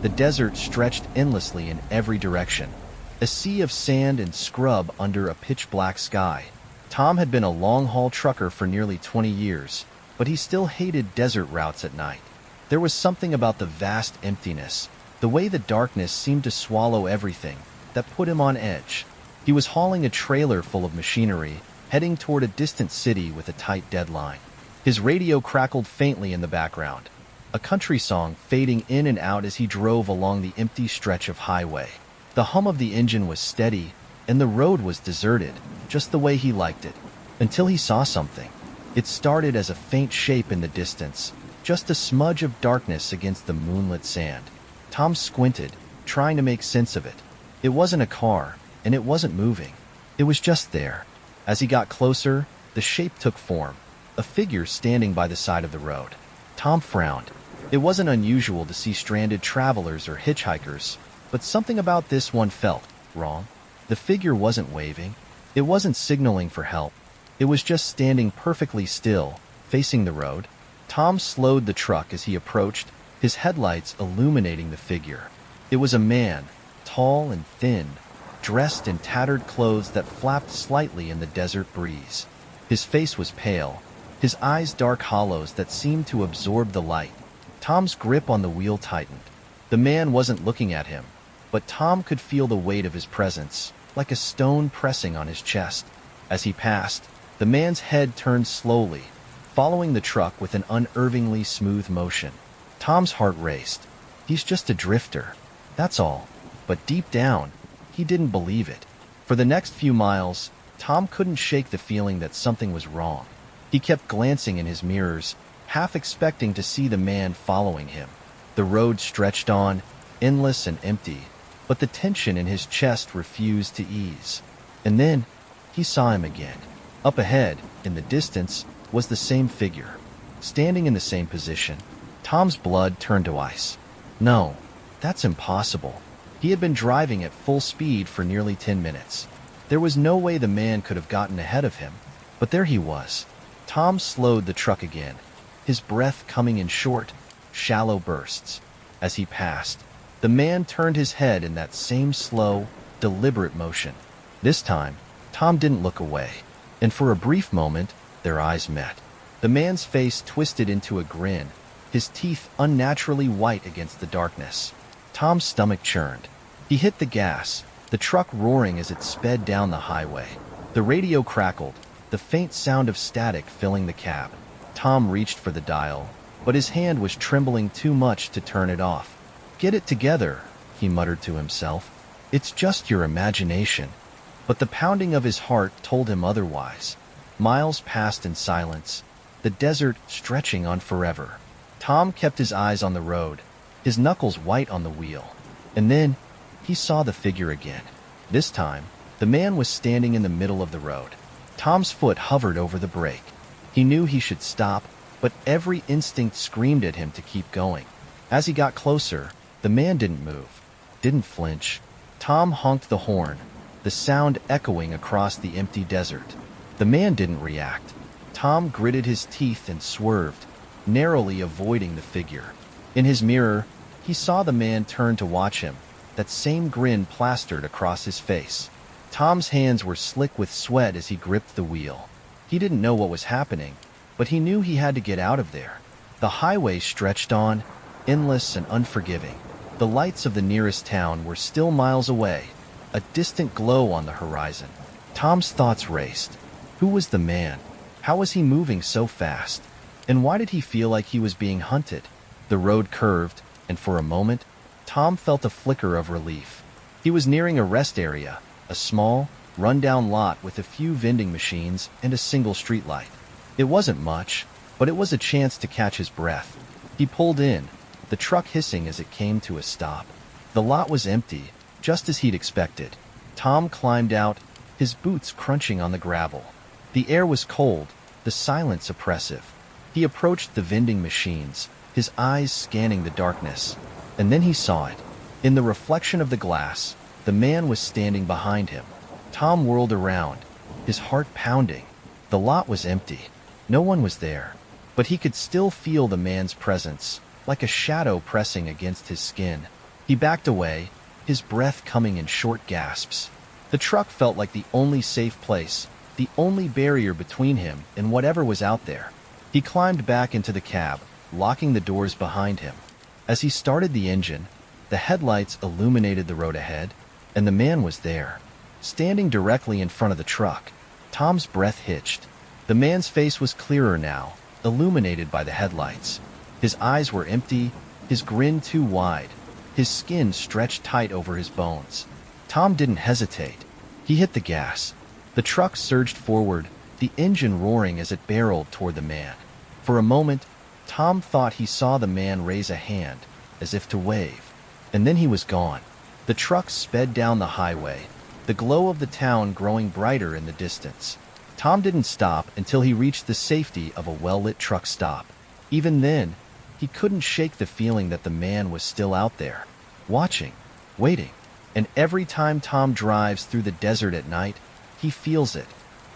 The desert stretched endlessly in every direction, a sea of sand and scrub under a pitch-black sky. Tom had been a long-haul trucker for nearly 20 years, but he still hated desert routes at night. There was something about the vast emptiness, the way the darkness seemed to swallow everything, that put him on edge. He was hauling a trailer full of machinery, heading toward a distant city with a tight deadline. His radio crackled faintly in the background, a country song fading in and out as he drove along the empty stretch of highway. The hum of the engine was steady, and the road was deserted, just the way he liked it, until he saw something. It started as a faint shape in the distance, just a smudge of darkness against the moonlit sand. Tom squinted, trying to make sense of it. It wasn't a car, and it wasn't moving. It was just there. As he got closer, the shape took form, a figure standing by the side of the road. Tom frowned. It wasn't unusual to see stranded travelers or hitchhikers, but something about this one felt wrong. The figure wasn't waving. It wasn't signaling for help. It was just standing perfectly still, facing the road. Tom slowed the truck as he approached, his headlights illuminating the figure. It was a man, tall and thin, dressed in tattered clothes that flapped slightly in the desert breeze. His face was pale, his eyes dark hollows that seemed to absorb the light. Tom's grip on the wheel tightened. The man wasn't looking at him, but Tom could feel the weight of his presence, like a stone pressing on his chest. As he passed, the man's head turned slowly, following the truck with an unnervingly smooth motion. Tom's heart raced. He's just a drifter, that's all. But deep down, he didn't believe it. For the next few miles, Tom couldn't shake the feeling that something was wrong. He kept glancing in his mirrors, half expecting to see the man following him. The road stretched on, endless and empty, but the tension in his chest refused to ease. And then, he saw him again. Up ahead, in the distance, was the same figure, standing in the same position. Tom's blood turned to ice. No, that's impossible. He had been driving at full speed for nearly 10 minutes. There was no way the man could have gotten ahead of him, but there he was. Tom slowed the truck again, his breath coming in short, shallow bursts. As he passed, the man turned his head in that same slow, deliberate motion. This time, Tom didn't look away, and for a brief moment, their eyes met. The man's face twisted into a grin, his teeth unnaturally white against the darkness. Tom's stomach churned. He hit the gas, the truck roaring as it sped down the highway. The radio crackled, the faint sound of static filling the cab. Tom reached for the dial, but his hand was trembling too much to turn it off. "Get it together," he muttered to himself. "It's just your imagination." But the pounding of his heart told him otherwise. Miles passed in silence, the desert stretching on forever. Tom kept his eyes on the road, his knuckles white on the wheel. And then, he saw the figure again. This time, the man was standing in the middle of the road. Tom's foot hovered over the brake. He knew he should stop, but every instinct screamed at him to keep going. As he got closer, the man didn't move, didn't flinch. Tom honked the horn, the sound echoing across the empty desert. The man didn't react. Tom gritted his teeth and swerved, narrowly avoiding the figure. In his mirror, he saw the man turn to watch him, that same grin plastered across his face. Tom's hands were slick with sweat as he gripped the wheel. He didn't know what was happening, but he knew he had to get out of there. The highway stretched on, endless and unforgiving. The lights of the nearest town were still miles away, a distant glow on the horizon. Tom's thoughts raced. Who was the man? How was he moving so fast? And why did he feel like he was being hunted? The road curved, and for a moment, Tom felt a flicker of relief. He was nearing a rest area, a small, run-down lot with a few vending machines and a single streetlight. It wasn't much, but it was a chance to catch his breath. He pulled in, the truck hissing as it came to a stop. The lot was empty, just as he'd expected. Tom climbed out, his boots crunching on the gravel. The air was cold, the silence oppressive. He approached the vending machines, his eyes scanning the darkness. And then he saw it. In the reflection of the glass, the man was standing behind him. Tom whirled around, his heart pounding. The lot was empty. No one was there. But he could still feel the man's presence, like a shadow pressing against his skin. He backed away, his breath coming in short gasps. The truck felt like the only safe place, the only barrier between him and whatever was out there. He climbed back into the cab, locking the doors behind him. As he started the engine, the headlights illuminated the road ahead, and the man was there, standing directly in front of the truck. Tom's breath hitched. The man's face was clearer now, illuminated by the headlights. His eyes were empty, his grin too wide, his skin stretched tight over his bones. Tom didn't hesitate. He hit the gas. The truck surged forward, the engine roaring as it barreled toward the man. For a moment, Tom thought he saw the man raise a hand, as if to wave, and then he was gone. The truck sped down the highway, the glow of the town growing brighter in the distance. Tom didn't stop until he reached the safety of a well-lit truck stop. Even then, he couldn't shake the feeling that the man was still out there, watching, waiting. And every time Tom drives through the desert at night, he feels it,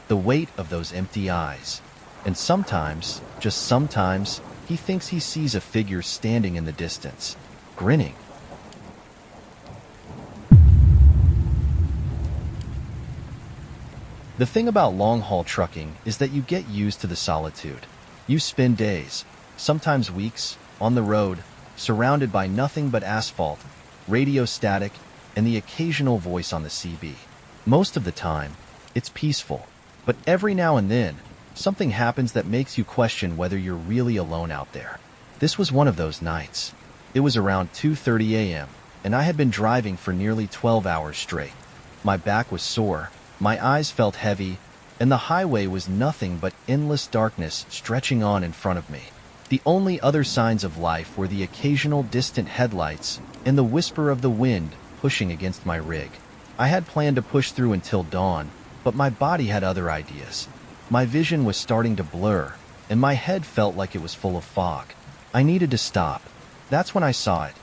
the weight of those empty eyes. And sometimes, just sometimes, he thinks he sees a figure standing in the distance, grinning. The thing about long-haul trucking is that you get used to the solitude. You spend days, sometimes weeks, on the road, surrounded by nothing but asphalt, radio static, and the occasional voice on the CB. Most of the time, it's peaceful, but every now and then, something happens that makes you question whether you're really alone out there. This was one of those nights. It was around 2:30 a.m., and I had been driving for nearly 12 hours straight. My back was sore, my eyes felt heavy, and the highway was nothing but endless darkness stretching on in front of me. The only other signs of life were the occasional distant headlights and the whisper of the wind pushing against my rig. I had planned to push through until dawn, but my body had other ideas. My vision was starting to blur, and my head felt like it was full of fog. I needed to stop. That's when I saw it.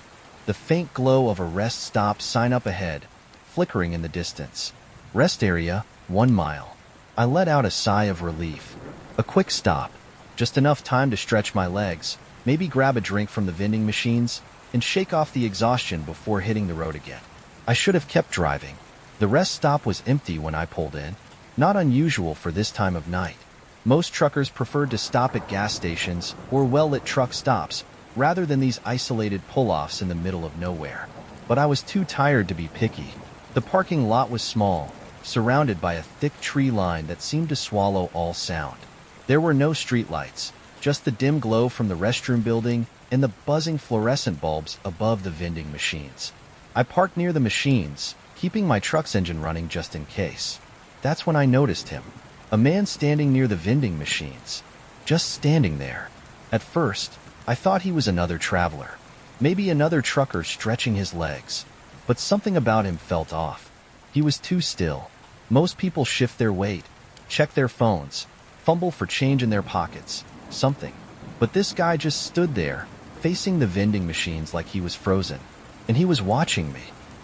The faint glow of a rest stop sign up ahead, flickering in the distance. Rest area, 1 mile. I let out a sigh of relief. A quick stop. Just enough time to stretch my legs, maybe grab a drink from the vending machines, and shake off the exhaustion before hitting the road again. I should have kept driving. The rest stop was empty when I pulled in. Not unusual for this time of night. Most truckers preferred to stop at gas stations or well-lit truck stops rather than these isolated pull-offs in the middle of nowhere. But I was too tired to be picky. The parking lot was small, surrounded by a thick tree line that seemed to swallow all sound. There were no streetlights, just the dim glow from the restroom building and the buzzing fluorescent bulbs above the vending machines. I parked near the machines, keeping my truck's engine running just in case. That's when I noticed him. A man standing near the vending machines. Just standing there. At first, I thought he was another traveler. Maybe another trucker stretching his legs. But something about him felt off. He was too still. Most people shift their weight, check their phones, fumble for change in their pockets, something. But this guy just stood there, facing the vending machines like he was frozen. And he was watching me.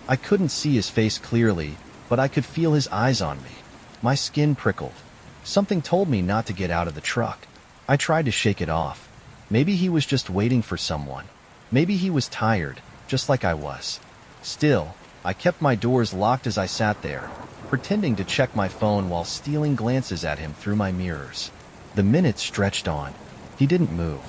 I couldn't see his face clearly, but I could feel his eyes on me. My skin prickled. Something told me not to get out of the truck. I tried to shake it off. Maybe he was just waiting for someone. Maybe he was tired, just like I was. Still, I kept my doors locked as I sat there, pretending to check my phone while stealing glances at him through my mirrors. The minutes stretched on. He didn't move,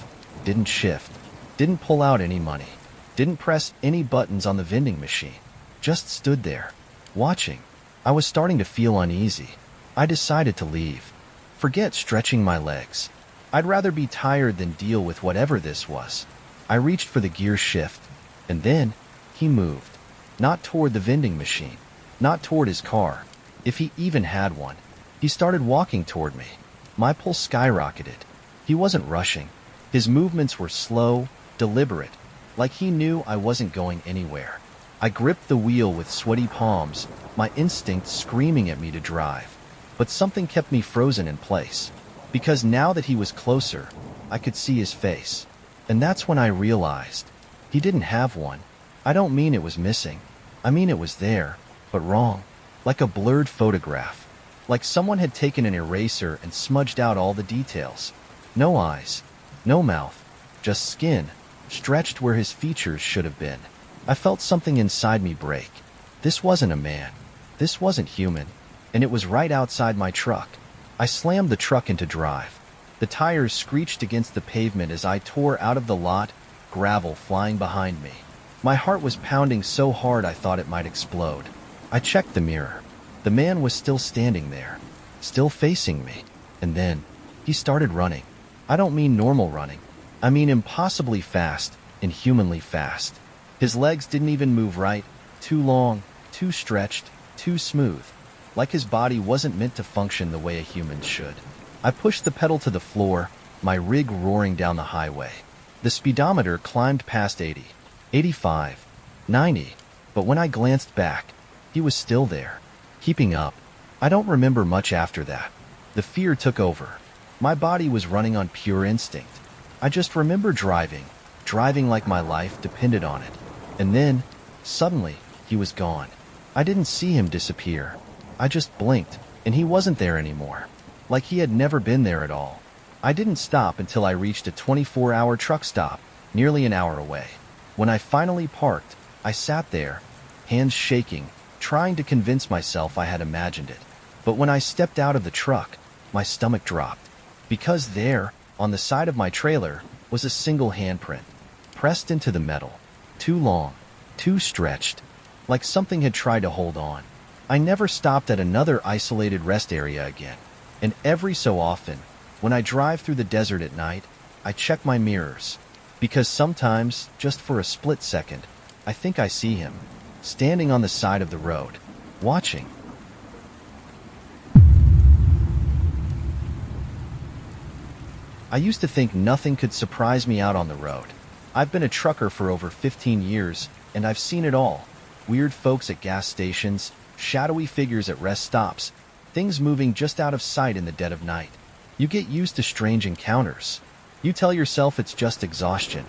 didn't shift, didn't pull out any money, didn't press any buttons on the vending machine. Just stood there, watching. I was starting to feel uneasy. I decided to leave. Forget stretching my legs. I'd rather be tired than deal with whatever this was. I reached for the gear shift, and then he moved. Not toward the vending machine, not toward his car, if he even had one. He started walking toward me. My pulse skyrocketed. He wasn't rushing. His movements were slow, deliberate, like he knew I wasn't going anywhere. I gripped the wheel with sweaty palms, my instinct screaming at me to drive. But something kept me frozen in place. Because now that he was closer, I could see his face. And that's when I realized he didn't have one. I don't mean it was missing. I mean it was there, but wrong. Like a blurred photograph. Like someone had taken an eraser and smudged out all the details. No eyes, no mouth, just skin, stretched where his features should have been. I felt something inside me break. This wasn't a man. This wasn't human. And it was right outside my truck. I slammed the truck into drive. The tires screeched against the pavement as I tore out of the lot, gravel flying behind me. My heart was pounding so hard I thought it might explode. I checked the mirror. The man was still standing there, still facing me. And then, he started running. I don't mean normal running. I mean impossibly fast, inhumanly fast. His legs didn't even move right, too long, too stretched, too smooth. Like his body wasn't meant to function the way a human should. I pushed the pedal to the floor, my rig roaring down the highway. The speedometer climbed past 80, 85, 90, but when I glanced back, he was still there, keeping up. I don't remember much after that. The fear took over. My body was running on pure instinct. I just remember driving like my life depended on it. And then, suddenly, he was gone. I didn't see him disappear. I just blinked, and he wasn't there anymore. Like he had never been there at all. I didn't stop until I reached a 24-hour truck stop, nearly an hour away. When I finally parked, I sat there, hands shaking, trying to convince myself I had imagined it. But when I stepped out of the truck, my stomach dropped. Because there, on the side of my trailer, was a single handprint, pressed into the metal. Too long, too stretched, like something had tried to hold on. I never stopped at another isolated rest area again. And every so often, when I drive through the desert at night, I check my mirrors. Because sometimes, just for a split second, I think I see him, standing on the side of the road, watching. I used to think nothing could surprise me out on the road. I've been a trucker for over 15 years, and I've seen it all. Weird folks at gas stations, shadowy figures at rest stops, things moving just out of sight in the dead of night. You get used to strange encounters. You tell yourself it's just exhaustion,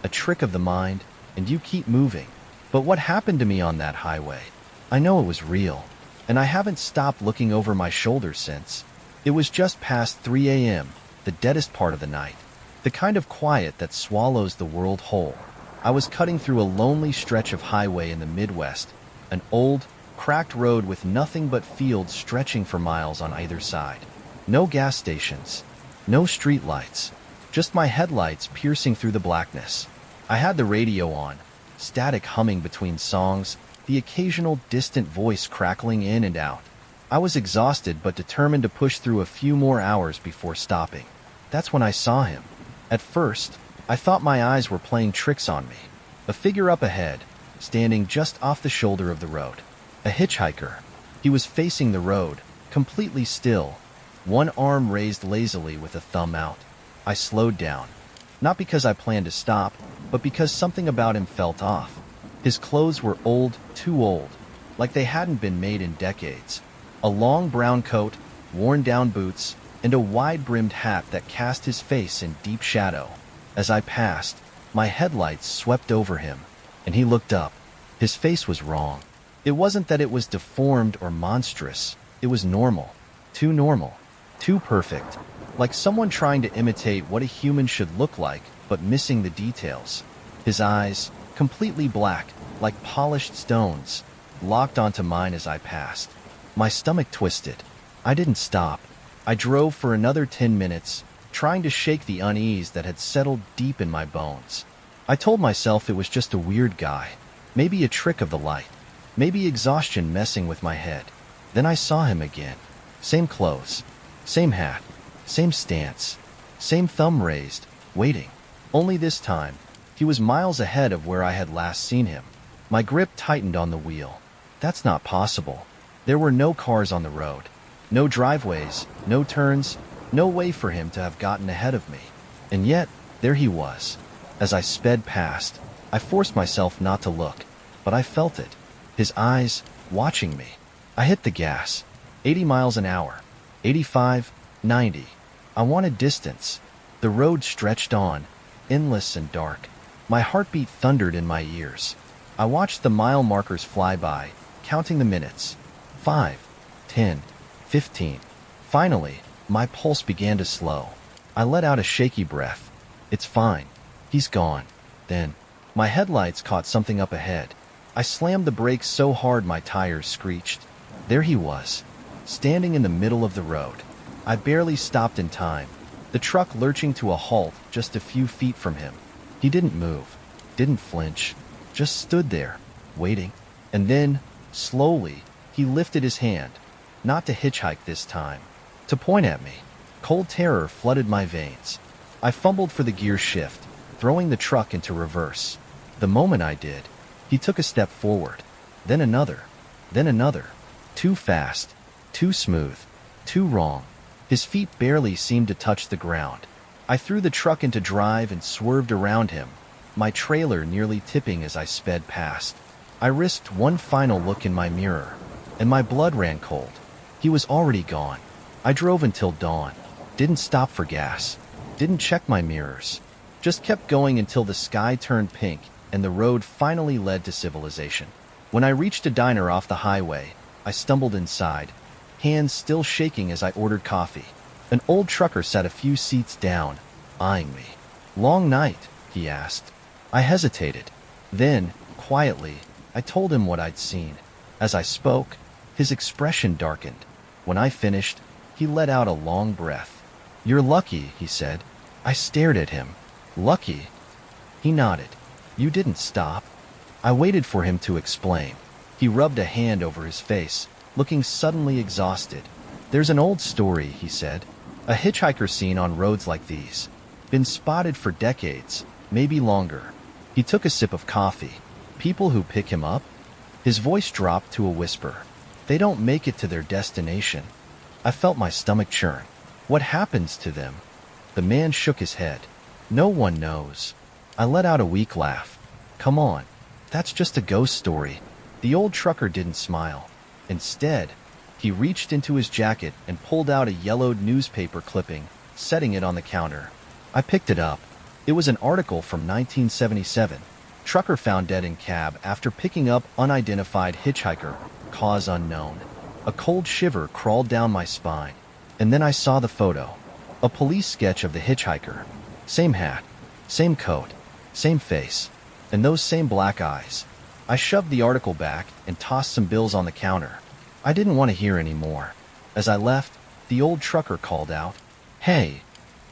a trick of the mind, and you keep moving. But what happened to me on that highway? I know it was real, and I haven't stopped looking over my shoulder since. It was just past 3 a.m., the deadest part of the night, the kind of quiet that swallows the world whole. I was cutting through a lonely stretch of highway in the Midwest, an old, cracked road with nothing but fields stretching for miles on either side. No gas stations, no street lights, just my headlights piercing through the blackness. I had the radio on, static humming between songs, the occasional distant voice crackling in and out. I was exhausted but determined to push through a few more hours before stopping. That's when I saw him. At first, I thought my eyes were playing tricks on me. A figure up ahead, standing just off the shoulder of the road. A hitchhiker. He was facing the road, completely still, one arm raised lazily with a thumb out. I slowed down. Not because I planned to stop, but because something about him felt off. His clothes were old, too old, like they hadn't been made in decades. A long brown coat, worn-down boots, and a wide-brimmed hat that cast his face in deep shadow. As I passed, my headlights swept over him, and he looked up. His face was wrong. It wasn't that it was deformed or monstrous. It was normal. Too perfect. Like someone trying to imitate what a human should look like, but missing the details. His eyes, completely black, like polished stones, locked onto mine as I passed. My stomach twisted. I didn't stop. I drove for another 10 minutes, trying to shake the unease that had settled deep in my bones. I told myself it was just a weird guy, maybe a trick of the light, maybe exhaustion messing with my head. Then I saw him again. Same clothes, same hat, same stance, same thumb raised, waiting. Only this time, he was miles ahead of where I had last seen him. My grip tightened on the wheel. That's not possible. There were no cars on the road. No driveways, no turns, no way for him to have gotten ahead of me. And yet, there he was. As I sped past, I forced myself not to look, but I felt it. His eyes, watching me. I hit the gas. 80 miles an hour. 85, 90. I wanted distance. The road stretched on, endless and dark. My heartbeat thundered in my ears. I watched the mile markers fly by, counting the minutes. 5, 10, 15. Finally, my pulse began to slow. I let out a shaky breath. It's fine. He's gone. Then, My headlights caught something up ahead. I slammed the brakes so hard my tires screeched. There he was, standing in the middle of the road. I barely stopped in time, the truck lurching to a halt just a few feet from him. He didn't move, didn't flinch, just stood there, waiting. And then, slowly, he lifted his hand, not to hitchhike this time, to point at me. Cold terror flooded my veins. I fumbled for the gear shift, throwing the truck into reverse. The moment I did, he took a step forward, then another, too fast, too smooth, too wrong. His feet barely seemed to touch the ground. I threw the truck into drive and swerved around him, my trailer nearly tipping as I sped past. I risked one final look in my mirror, and my blood ran cold. He was already gone. I drove until dawn, didn't stop for gas, didn't check my mirrors, just kept going until the sky turned pink and the road finally led to civilization. When I reached a diner off the highway, I stumbled inside, hands still shaking as I ordered coffee. An old trucker sat a few seats down, eyeing me. "Long night?" he asked. I hesitated. Then, quietly, I told him what I'd seen. As I spoke, his expression darkened. When I finished, he let out a long breath. "You're lucky," he said. I stared at him. "Lucky?" He nodded. "You didn't stop." I waited for him to explain. He rubbed a hand over his face, looking suddenly exhausted. "There's an old story," he said. "A hitchhiker seen on roads like these. Been spotted for decades, maybe longer." He took a sip of coffee. "People who pick him up?" His voice dropped to a whisper. "They don't make it to their destination." I felt my stomach churn. "What happens to them?" The man shook his head. "No one knows." I let out a weak laugh. "Come on, that's just a ghost story." The old trucker didn't smile. Instead, he reached into his jacket and pulled out a yellowed newspaper clipping, setting it on the counter. I picked it up. It was an article from 1977. Trucker found dead in cab after picking up unidentified hitchhiker, cause unknown. A cold shiver crawled down my spine. And then I saw the photo. A police sketch of the hitchhiker. Same hat, same coat, same face, and those same black eyes. I shoved the article back and tossed some bills on the counter. I didn't want to hear any more. As I left, the old trucker called out, "Hey!"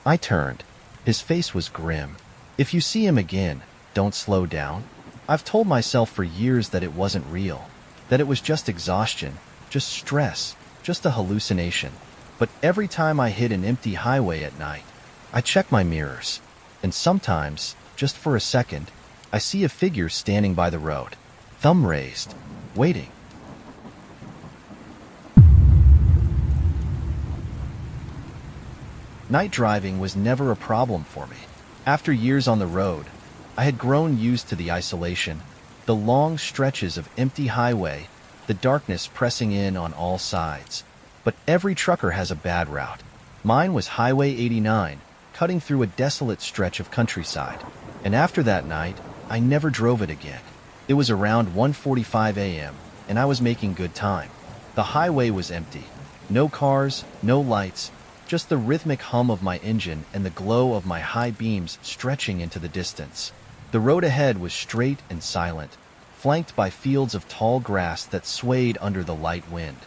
I turned. His face was grim. "If you see him again, don't slow down." I've told myself for years that it wasn't real, that it was just exhaustion, just stress, just a hallucination. But every time I hit an empty highway at night, I check my mirrors, and sometimes, just for a second, I see a figure standing by the road, thumb raised, waiting. Night driving was never a problem for me. After years on the road, I had grown used to the isolation, the long stretches of empty highway, the darkness pressing in on all sides. But every trucker has a bad route. Mine was Highway 89, cutting through a desolate stretch of countryside. And after that night, I never drove it again. It was around 1:45 a.m., and I was making good time. The highway was empty. No cars, no lights, just the rhythmic hum of my engine and the glow of my high beams stretching into the distance. The road ahead was straight and silent, flanked by fields of tall grass that swayed under the light wind.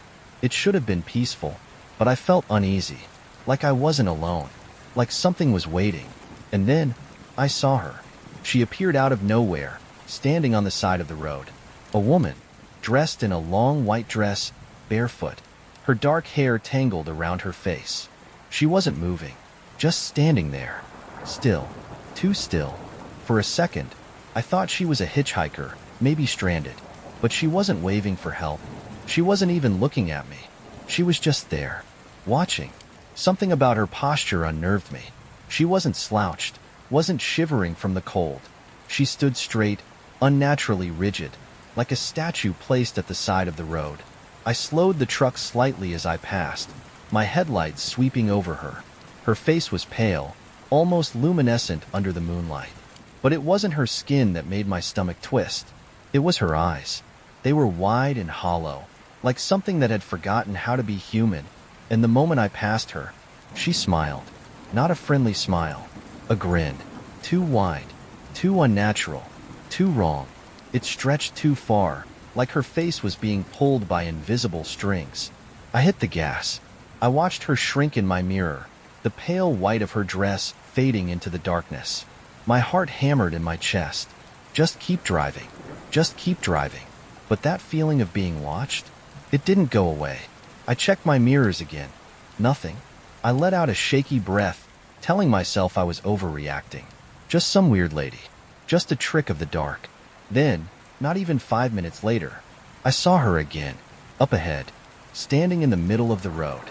It should have been peaceful, but I felt uneasy, like I wasn't alone, like something was waiting. And then, I saw her. She appeared out of nowhere, standing on the side of the road. A woman, dressed in a long white dress, barefoot, her dark hair tangled around her face. She wasn't moving, just standing there, still, too still. For a second, I thought she was a hitchhiker, maybe stranded, but she wasn't waving for help. She wasn't even looking at me. She was just there, watching. Something about her posture unnerved me. She wasn't slouched, wasn't shivering from the cold. She stood straight, unnaturally rigid, like a statue placed at the side of the road. I slowed the truck slightly as I passed, my headlights sweeping over her. Her face was pale, almost luminescent under the moonlight. But it wasn't her skin that made my stomach twist. It was her eyes. They were wide and hollow, like something that had forgotten how to be human. And the moment I passed her, she smiled. Not a friendly smile, a grin. Too wide, too unnatural. Too wrong. It stretched too far, like her face was being pulled by invisible strings. I hit the gas. I watched her shrink in my mirror, the pale white of her dress fading into the darkness. My heart hammered in my chest. Just keep driving. Just keep driving. But that feeling of being watched? It didn't go away. I checked my mirrors again. Nothing. I let out a shaky breath, telling myself I was overreacting. Just some weird lady. Just a trick of the dark. Then, not even 5 minutes later, I saw her again, up ahead, standing in the middle of the road.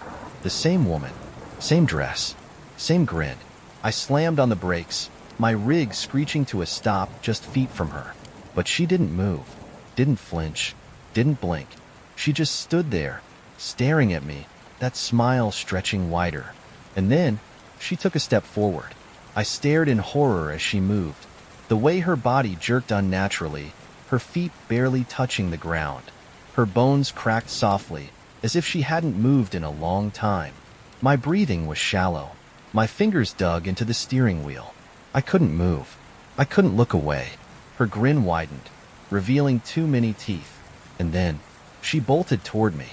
The same woman, same dress, same grin. I slammed on the brakes, my rig screeching to a stop just feet from her. But she didn't move, didn't flinch, didn't blink. She just stood there, staring at me, that smile stretching wider. And then, she took a step forward. I stared in horror as she moved, the way her body jerked unnaturally, her feet barely touching the ground. Her bones cracked softly, as if she hadn't moved in a long time. My breathing was shallow. My fingers dug into the steering wheel. I couldn't move. I couldn't look away. Her grin widened, revealing too many teeth. And then, she bolted toward me.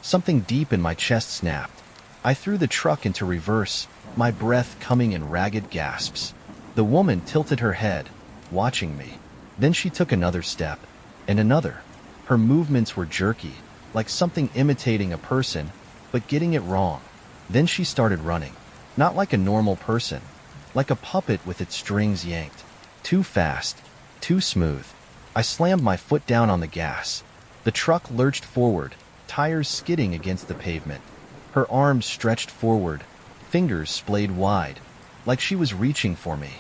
Something deep in my chest snapped. I threw the truck into reverse, my breath coming in ragged gasps. The woman tilted her head, watching me. Then she took another step, and another. Her movements were jerky, like something imitating a person, but getting it wrong. Then she started running. Not like a normal person, like a puppet with its strings yanked. Too fast, too smooth. I slammed my foot down on the gas. The truck lurched forward, tires skidding against the pavement. Her arms stretched forward, fingers splayed wide, like she was reaching for me.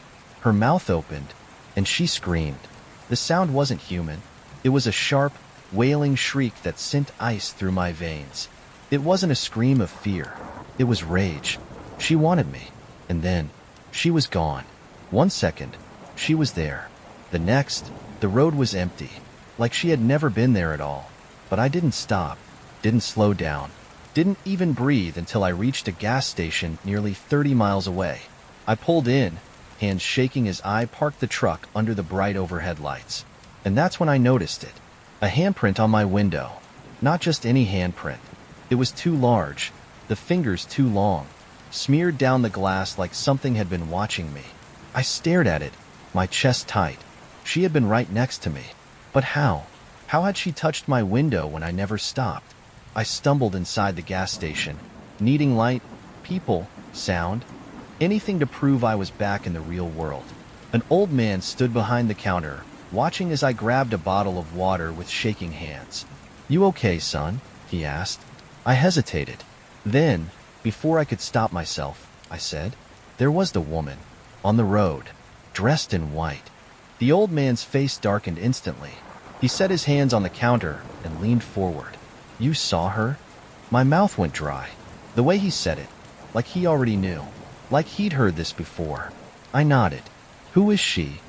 Her mouth opened, and she screamed. The sound wasn't human. It was a sharp, wailing shriek that sent ice through my veins. It wasn't a scream of fear. It was rage. She wanted me. And then, she was gone. 1 second, she was there. The next, the road was empty, like she had never been there at all. But I didn't stop, didn't slow down, didn't even breathe until I reached a gas station nearly 30 miles away. I pulled in, hands shaking as I parked the truck under the bright overhead lights. And that's when I noticed it. A handprint on my window. Not just any handprint. It was too large, the fingers too long, smeared down the glass like something had been watching me. I stared at it, my chest tight. She had been right next to me. But how? How had she touched my window when I never stopped? I stumbled inside the gas station, needing light, people, sound, anything to prove I was back in the real world. An old man stood behind the counter, watching as I grabbed a bottle of water with shaking hands. "You okay, son?" he asked. I hesitated. Then, before I could stop myself, I said, "There was the woman, on the road, dressed in white." The old man's face darkened instantly. He set his hands on the counter and leaned forward. "You saw her?" My mouth went dry. The way he said it, like he already knew, like he'd heard this before. I nodded. "Who is she?"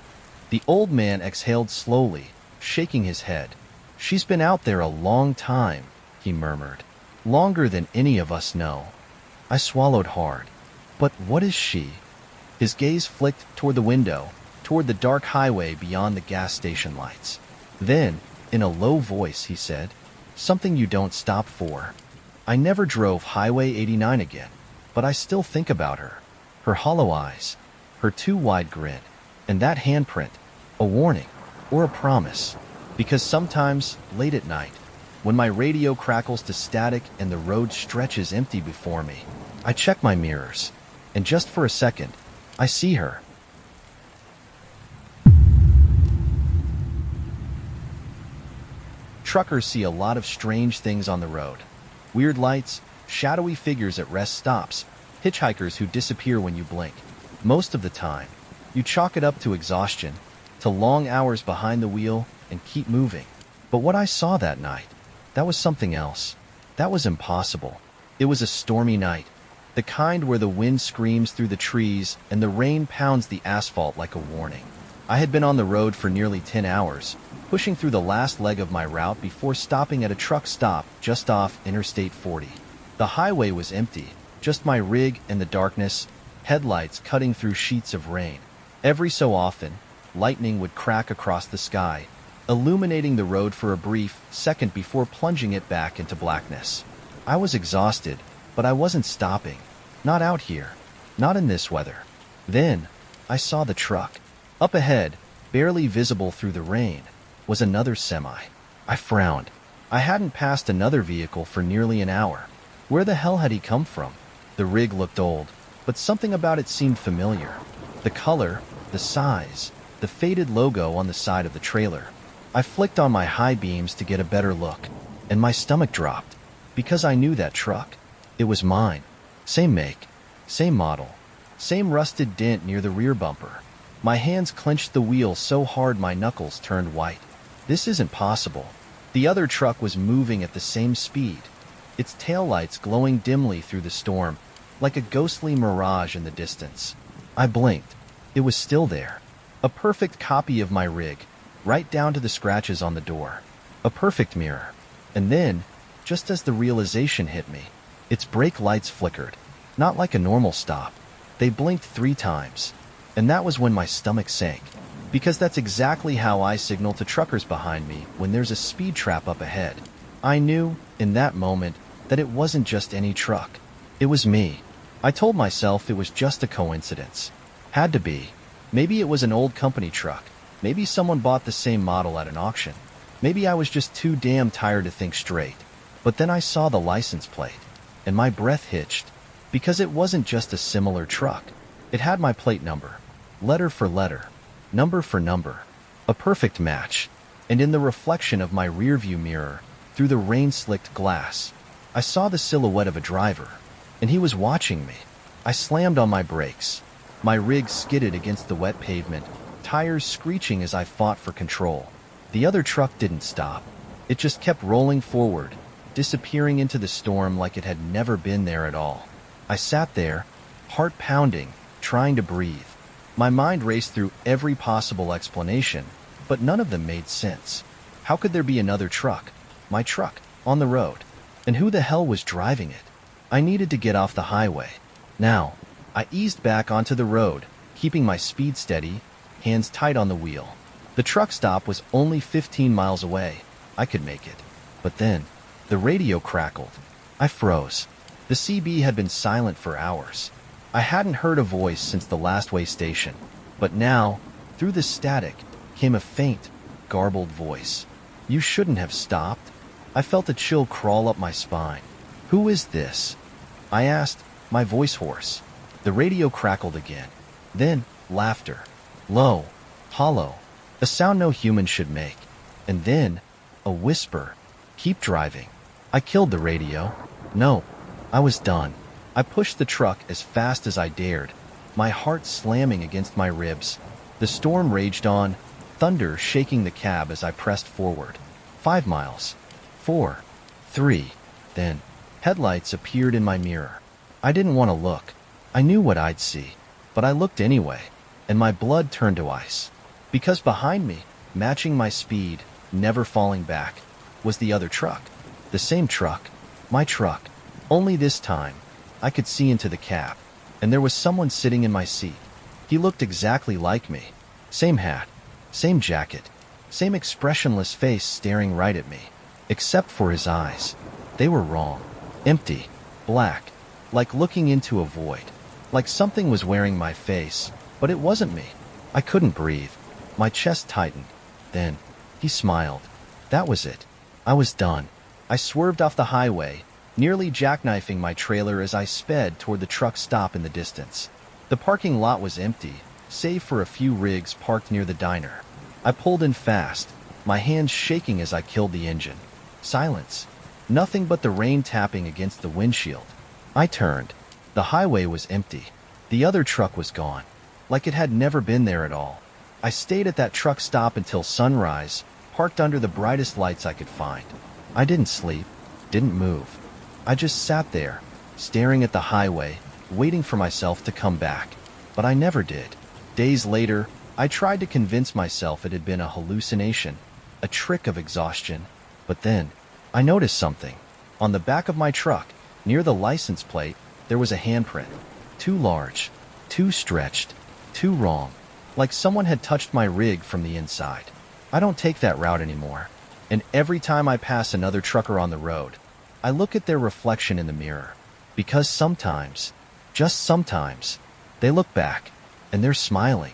The old man exhaled slowly, shaking his head. "She's been out there a long time," he murmured. "Longer than any of us know." I swallowed hard. "But what is she?" His gaze flicked toward the window, toward the dark highway beyond the gas station lights. Then, in a low voice, he said, "Something you don't stop for." I never drove Highway 89 again, but I still think about her. Her hollow eyes, her too wide grin, and that handprint, a warning, or a promise. Because sometimes, late at night, when my radio crackles to static and the road stretches empty before me, I check my mirrors, and just for a second, I see her. Truckers see a lot of strange things on the road. Weird lights, shadowy figures at rest stops, hitchhikers who disappear when you blink. Most of the time, you chalk it up to exhaustion, to long hours behind the wheel, and keep moving. But what I saw that night, that was something else. That was impossible. It was a stormy night, the kind where the wind screams through the trees and the rain pounds the asphalt like a warning. I had been on the road for nearly 10 hours, pushing through the last leg of my route before stopping at a truck stop just off Interstate 40. The highway was empty, just my rig and the darkness, headlights cutting through sheets of rain. Every so often, lightning would crack across the sky, illuminating the road for a brief second before plunging it back into blackness. I was exhausted, but I wasn't stopping. Not out here. Not in this weather. Then, I saw the truck. Up ahead, barely visible through the rain, was another semi. I frowned. I hadn't passed another vehicle for nearly an hour. Where the hell had he come from? The rig looked old, but something about it seemed familiar. The color, the size, the faded logo on the side of the trailer. I flicked on my high beams to get a better look, and my stomach dropped, because I knew that truck. It was mine. Same make, same model, same rusted dent near the rear bumper. My hands clenched the wheel so hard my knuckles turned white. This isn't possible. The other truck was moving at the same speed, its taillights glowing dimly through the storm, like a ghostly mirage in the distance. I blinked. It was still there. A perfect copy of my rig, right down to the scratches on the door. A perfect mirror. And then, just as the realization hit me, its brake lights flickered. Not like a normal stop. They blinked 3 times. And that was when my stomach sank. Because that's exactly how I signal to truckers behind me when there's a speed trap up ahead. I knew, in that moment, that it wasn't just any truck. It was me. I told myself it was just a coincidence. Had to be. Maybe it was an old company truck. Maybe someone bought the same model at an auction. Maybe I was just too damn tired to think straight. But then I saw the license plate, and my breath hitched, because it wasn't just a similar truck. It had my plate number, letter for letter, number for number, a perfect match. And in the reflection of my rearview mirror, through the rain-slicked glass, I saw the silhouette of a driver, and he was watching me. I slammed on my brakes. My rig skidded against the wet pavement, tires screeching as I fought for control. The other truck didn't stop. It just kept rolling forward, disappearing into the storm like it had never been there at all. I sat there, heart pounding, trying to breathe. My mind raced through every possible explanation, but none of them made sense. How could there be another truck, my truck, on the road? And who the hell was driving it? I needed to get off the highway. Now, I eased back onto the road, keeping my speed steady, hands tight on the wheel. The truck stop was only 15 miles away. I could make it. But then, the radio crackled. I froze. The CB had been silent for hours. I hadn't heard a voice since the last way station. But now, through the static, came a faint, garbled voice. "You shouldn't have stopped." I felt a chill crawl up my spine. "Who is this?" I asked, my voice hoarse. The radio crackled again. Then, laughter. Low, hollow, a sound no human should make. And then, a whisper. "Keep driving." I killed the radio. No, I was done. I pushed the truck as fast as I dared, my heart slamming against my ribs. The storm raged on, thunder shaking the cab as I pressed forward. 5 miles. 4. 3. Then, headlights appeared in my mirror. I didn't want to look. I knew what I'd see. But I looked anyway, and my blood turned to ice. Because behind me, matching my speed, never falling back, was the other truck. The same truck. My truck. Only this time, I could see into the cab, and there was someone sitting in my seat. He looked exactly like me. Same hat, same jacket, same expressionless face staring right at me. Except for his eyes. They were wrong. Empty. Black. Like looking into a void. Like something was wearing my face, but it wasn't me. I couldn't breathe. My chest tightened. Then, he smiled. That was it. I was done. I swerved off the highway, nearly jackknifing my trailer as I sped toward the truck stop in the distance. The parking lot was empty, save for a few rigs parked near the diner. I pulled in fast, my hands shaking as I killed the engine. Silence. Nothing but the rain tapping against the windshield. I turned. The highway was empty. The other truck was gone, like it had never been there at all. I stayed at that truck stop until sunrise, parked under the brightest lights I could find. I didn't sleep, didn't move. I just sat there, staring at the highway, waiting for myself to come back. But I never did. Days later, I tried to convince myself it had been a hallucination, a trick of exhaustion. But then, I noticed something. On the back of my truck, near the license plate, there was a handprint. Too large, too stretched, too wrong. like someone had touched my rig from the inside. I don't take that route anymore, and every time I pass another trucker on the road, I look at their reflection in the mirror, because sometimes, just sometimes, they look back, and they're smiling.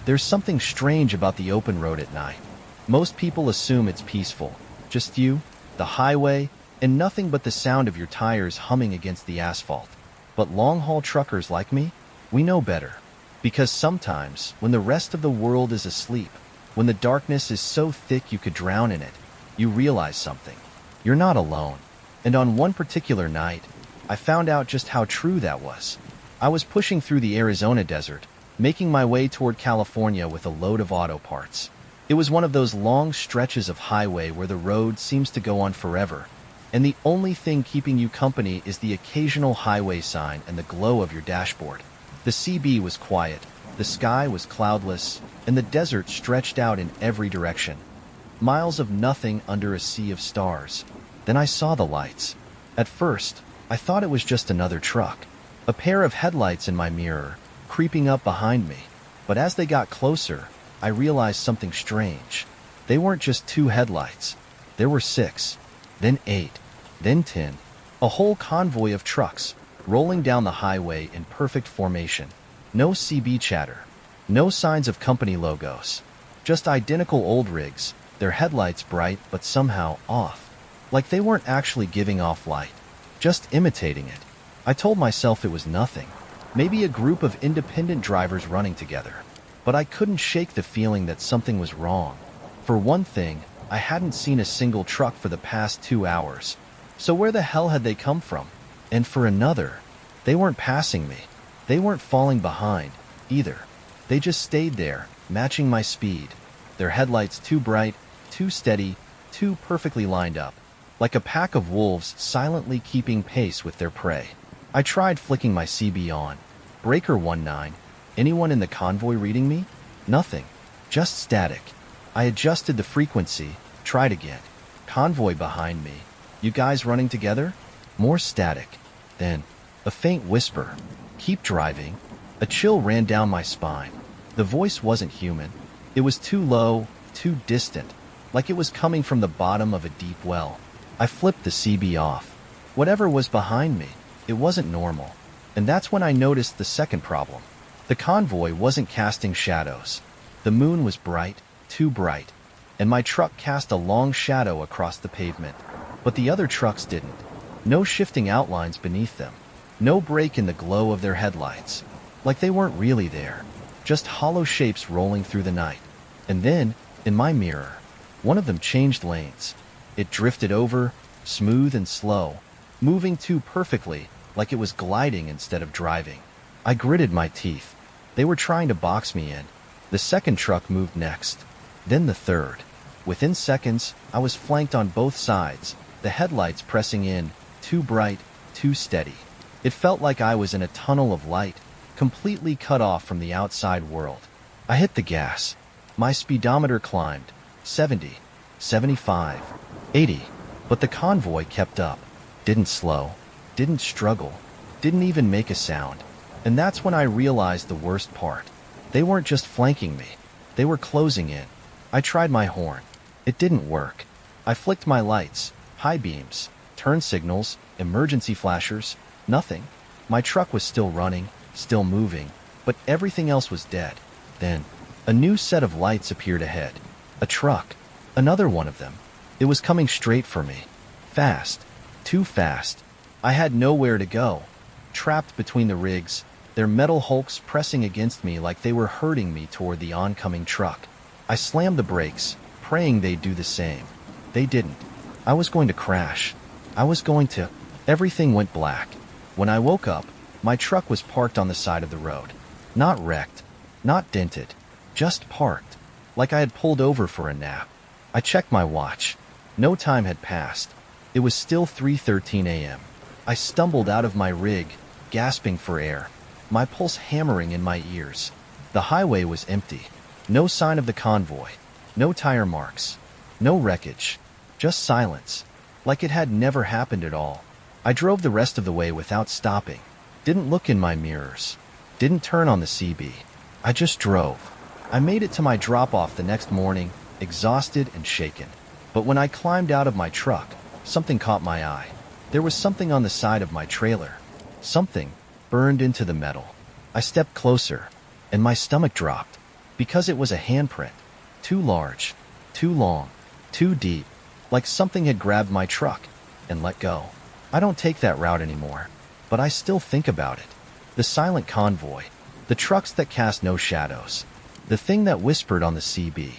There's something strange about the open road at night. Most people assume it's peaceful. Just you, the highway, and nothing but the sound of your tires humming against the asphalt. But long-haul truckers like me, we know better. Because sometimes, when the rest of the world is asleep, when the darkness is so thick you could drown in it, you realize something. You're not alone. And on one particular night, I found out just how true that was. I was pushing through the Arizona desert, making my way toward California with a load of auto parts. It was one of those long stretches of highway where the road seems to go on forever, and the only thing keeping you company is the occasional highway sign and the glow of your dashboard. The CB was quiet, the sky was cloudless, and the desert stretched out in every direction. Miles of nothing under a sea of stars. Then I saw the lights. At first, I thought it was just another truck, a pair of headlights in my mirror, creeping up behind me. But as they got closer, I realized something strange. They weren't just 2 headlights. There were 6, then 8, then 10. A whole convoy of trucks, rolling down the highway in perfect formation. No CB chatter. No signs of company logos. Just identical old rigs, their headlights bright but somehow off. Like they weren't actually giving off light, just imitating it. I told myself it was nothing. Maybe a group of independent drivers running together. But I couldn't shake the feeling that something was wrong. For one thing, I hadn't seen a single truck for the past 2 hours. So where the hell had they come from? And for another, they weren't passing me. They weren't falling behind, either. They just stayed there, matching my speed. Their headlights too bright, too steady, too perfectly lined up. Like a pack of wolves silently keeping pace with their prey. I tried flicking my CB on. Breaker 19. Anyone in the convoy reading me? Nothing. Just static. I adjusted the frequency, tried again. Convoy behind me. You guys running together? More static. Then, a faint whisper. Keep driving. A chill ran down my spine. The voice wasn't human. It was too low, too distant, like it was coming from the bottom of a deep well. I flipped the CB off. Whatever was behind me, it wasn't normal. And that's when I noticed the second problem. The convoy wasn't casting shadows. The moon was bright, too bright, and my truck cast a long shadow across the pavement. But the other trucks didn't. No shifting outlines beneath them. No break in the glow of their headlights. Like they weren't really there. Just hollow shapes rolling through the night. And then, in my mirror, one of them changed lanes. It drifted over, smooth and slow, moving too perfectly, like it was gliding instead of driving. I gritted my teeth. They were trying to box me in. The second truck moved next. Then the third. Within seconds, I was flanked on both sides, the headlights pressing in, too bright, too steady. It felt like I was in a tunnel of light, completely cut off from the outside world. I hit the gas. My speedometer climbed. 70, 75, 80. But the convoy kept up. Didn't slow. Didn't struggle. Didn't even make a sound. And that's when I realized the worst part. They weren't just flanking me. They were closing in. I tried my horn. It didn't work. I flicked my lights, high beams, turn signals, emergency flashers, nothing. My truck was still running, still moving, but everything else was dead. Then, a new set of lights appeared ahead. A truck. Another one of them. It was coming straight for me. Fast. Too fast. I had nowhere to go. Trapped between the rigs, their metal hulks pressing against me like they were herding me toward the oncoming truck. I slammed the brakes, praying they'd do the same. They didn't. I was going to crash. Everything went black. When I woke up, my truck was parked on the side of the road. Not wrecked, not dented, just parked, like I had pulled over for a nap. I checked my watch. No time had passed. It was still 3:13 a.m. I stumbled out of my rig, gasping for air, my pulse hammering in my ears. The highway was empty. No sign of the convoy. No tire marks. No wreckage. Just silence. Like it had never happened at all. I drove the rest of the way without stopping, didn't look in my mirrors, didn't turn on the CB. I just drove. I made it to my drop-off the next morning, exhausted and shaken. But when I climbed out of my truck, something caught my eye. There was something on the side of my trailer. Something burned into the metal. I stepped closer, and my stomach dropped, because it was a handprint. Too large, too long, too deep, like something had grabbed my truck and let go. I don't take that route anymore, but I still think about it. The silent convoy, the trucks that cast no shadows, the thing that whispered on the CB.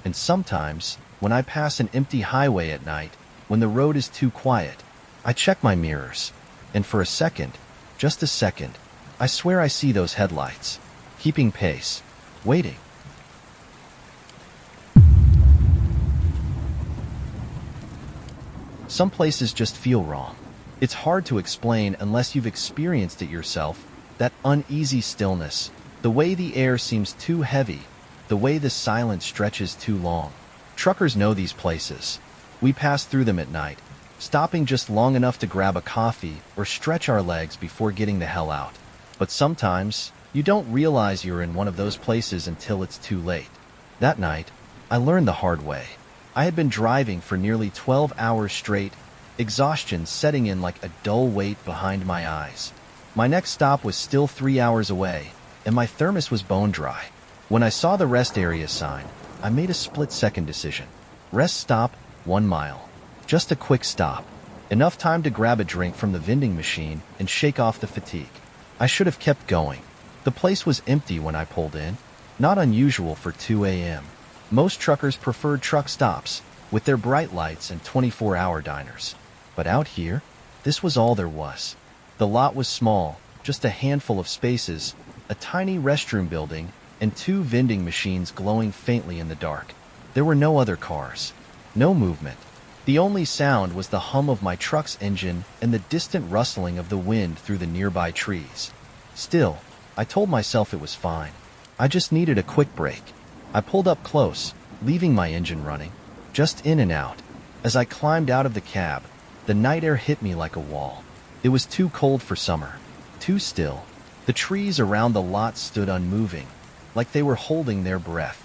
And sometimes, when I pass an empty highway at night, when the road is too quiet, I check my mirrors, and for a second, just a second, I swear I see those headlights, keeping pace, waiting. Some places just feel wrong. It's hard to explain unless you've experienced it yourself, that uneasy stillness, the way the air seems too heavy, the way the silence stretches too long. Truckers know these places. We pass through them at night, stopping just long enough to grab a coffee or stretch our legs before getting the hell out. But sometimes, you don't realize you're in one of those places until it's too late. That night, I learned the hard way. I had been driving for nearly 12 hours straight, exhaustion setting in like a dull weight behind my eyes. My next stop was still 3 hours away, and my thermos was bone dry. When I saw the rest area sign, I made a split-second decision. Rest stop, 1 mile. Just a quick stop. Enough time to grab a drink from the vending machine and shake off the fatigue. I should have kept going. The place was empty when I pulled in. Not unusual for 2 a.m. Most truckers preferred truck stops, with their bright lights and 24-hour diners. But out here, this was all there was. The lot was small, just a handful of spaces, a tiny restroom building, and 2 vending machines glowing faintly in the dark. There were no other cars. No movement. The only sound was the hum of my truck's engine and the distant rustling of the wind through the nearby trees. Still, I told myself it was fine. I just needed a quick break. I pulled up close, leaving my engine running, just in and out. As I climbed out of the cab, the night air hit me like a wall. It was too cold for summer, too still. The trees around the lot stood unmoving, like they were holding their breath.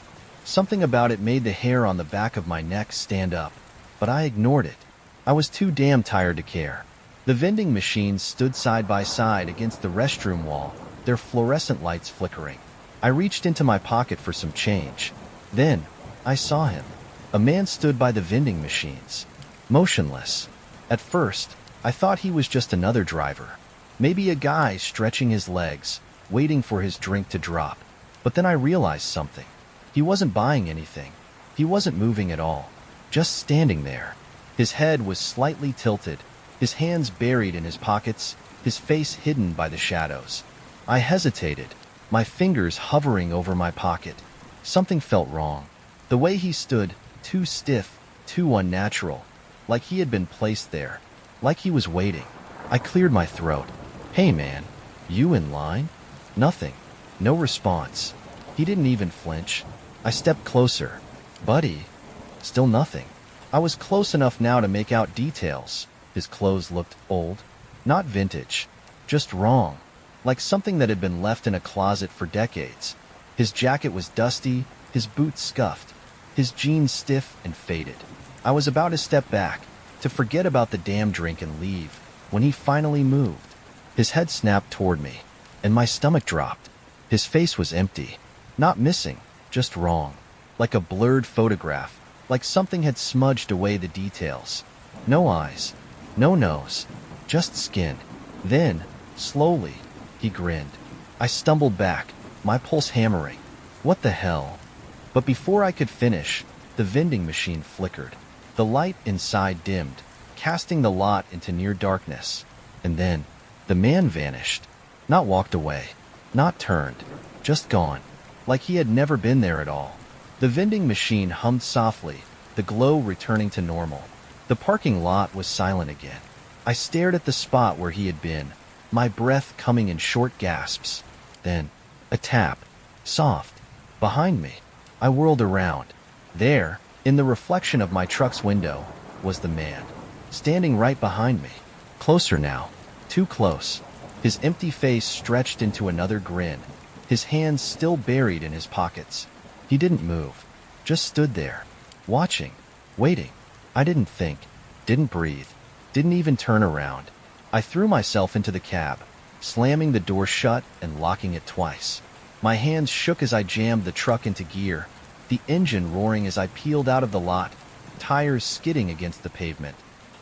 Something about it made the hair on the back of my neck stand up, but I ignored it. I was too damn tired to care. The vending machines stood side by side against the restroom wall, their fluorescent lights flickering. I reached into my pocket for some change. Then, I saw him. A man stood by the vending machines, motionless. At first, I thought he was just another driver. Maybe a guy stretching his legs, waiting for his drink to drop. But then I realized something. He wasn't buying anything. He wasn't moving at all. Just standing there. His head was slightly tilted, his hands buried in his pockets, his face hidden by the shadows. I hesitated, my fingers hovering over my pocket. Something felt wrong. The way he stood, too stiff, too unnatural, like he had been placed there, like he was waiting. I cleared my throat. "Hey man, you in line?" Nothing. No response. He didn't even flinch. I stepped closer. "Buddy?" Still nothing. I was close enough now to make out details. His clothes looked old, not vintage, just wrong, like something that had been left in a closet for decades. His jacket was dusty, his boots scuffed, his jeans stiff and faded. I was about to step back, to forget about the damn drink and leave, when he finally moved. His head snapped toward me, and my stomach dropped. His face was empty, not missing, just wrong, like a blurred photograph, like something had smudged away the details. No eyes, no nose, just skin. Then, slowly, he grinned. I stumbled back, my pulse hammering. What the hell? But before I could finish, the vending machine flickered. The light inside dimmed, casting the lot into near darkness. And then, the man vanished. Not walked away, not turned, just gone, like he had never been there at all. The vending machine hummed softly, the glow returning to normal. The parking lot was silent again. I stared at the spot where he had been, my breath coming in short gasps. Then, a tap, soft, behind me. I whirled around. There, in the reflection of my truck's window, was the man, standing right behind me. Closer now. Too close. His empty face stretched into another grin, his hands still buried in his pockets. He didn't move, just stood there, watching, waiting. I didn't think, didn't breathe, didn't even turn around. I threw myself into the cab, slamming the door shut and locking it twice. My hands shook as I jammed the truck into gear, the engine roaring as I peeled out of the lot, tires skidding against the pavement.